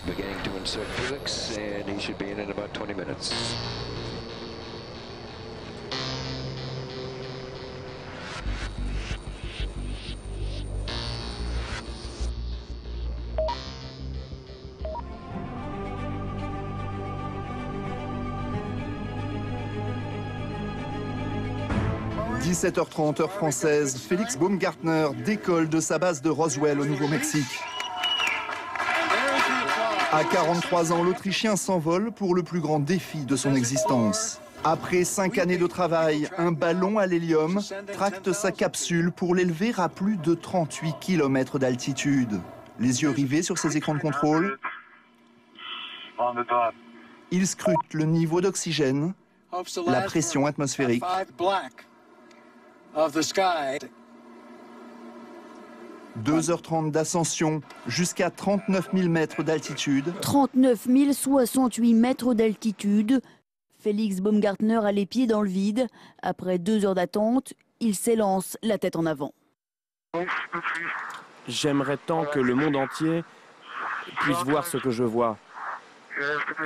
Beginning to insert Felix, and he should be in about 20 minutes. « 17h30 heure française, Félix Baumgartner décolle de sa base de Roswell au Nouveau-Mexique. À 43 ans, l'Autrichien s'envole pour le plus grand défi de son existence. Après 5 années de travail, un ballon à l'hélium tracte sa capsule pour l'élever à plus de 38 km d'altitude. Les yeux rivés sur ses écrans de contrôle, il scrute le niveau d'oxygène, la pression atmosphérique. 2h30 d'ascension jusqu'à 39 000 mètres d'altitude. 39 068 mètres d'altitude. Félix Baumgartner a les pieds dans le vide. Après 2 heures d'attente, il s'élance la tête en avant. J'aimerais tant que le monde entier puisse voir ce que je vois.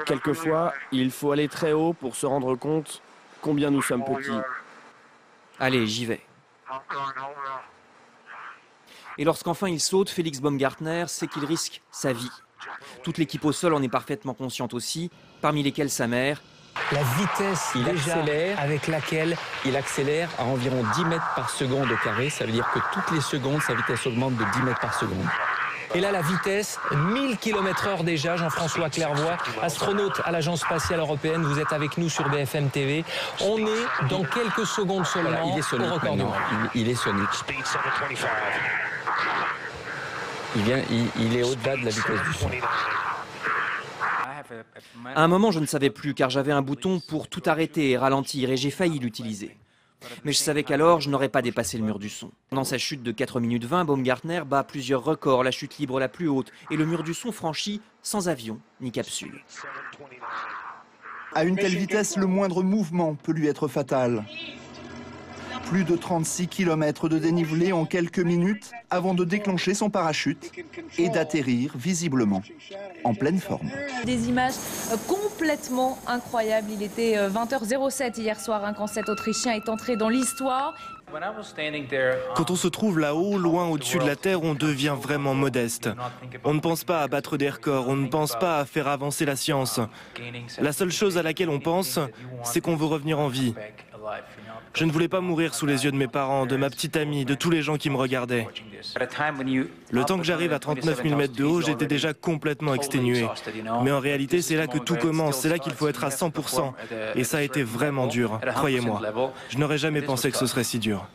Quelquefois, il faut aller très haut pour se rendre compte combien nous sommes petits. Allez, j'y vais. Et lorsqu'enfin il saute, Félix Baumgartner sait qu'il risque sa vie. Toute l'équipe au sol en est parfaitement consciente aussi, parmi lesquels sa mère. La vitesse avec laquelle il accélère à environ 10 mètres par seconde au carré, ça veut dire que toutes les secondes, sa vitesse augmente de 10 mètres par seconde. Et là, la vitesse, 1000 km/h déjà, Jean-François Clairvoy, astronaute à l'Agence spatiale européenne, vous êtes avec nous sur BFM TV. On est dans quelques secondes seulement il est sonique au record du monde. Il est sonique. Il est au-delà de la vitesse du son. À un moment, je ne savais plus car j'avais un bouton pour tout arrêter et ralentir et j'ai failli l'utiliser. Mais je savais qu'alors, je n'aurais pas dépassé le mur du son. Dans sa chute de 4 minutes 20, Baumgartner bat plusieurs records, la chute libre la plus haute et le mur du son franchi sans avion ni capsule. À une telle vitesse, le moindre mouvement peut lui être fatal. Plus de 36 km de dénivelé en quelques minutes avant de déclencher son parachute et d'atterrir visiblement en pleine forme. Des images complètement incroyables. Il était 20h07 hier soir quand cet Autrichien est entré dans l'histoire. Quand on se trouve là-haut, loin au-dessus de la Terre, on devient vraiment modeste. On ne pense pas à battre des records, on ne pense pas à faire avancer la science. La seule chose à laquelle on pense, c'est qu'on veut revenir en vie. Je ne voulais pas mourir sous les yeux de mes parents, de ma petite amie, de tous les gens qui me regardaient. Le temps que j'arrive à 39 000 mètres de haut, j'étais déjà complètement exténué. Mais en réalité, c'est là que tout commence, c'est là qu'il faut être à 100%. Et ça a été vraiment dur, croyez-moi. Je n'aurais jamais pensé que ce serait si dur.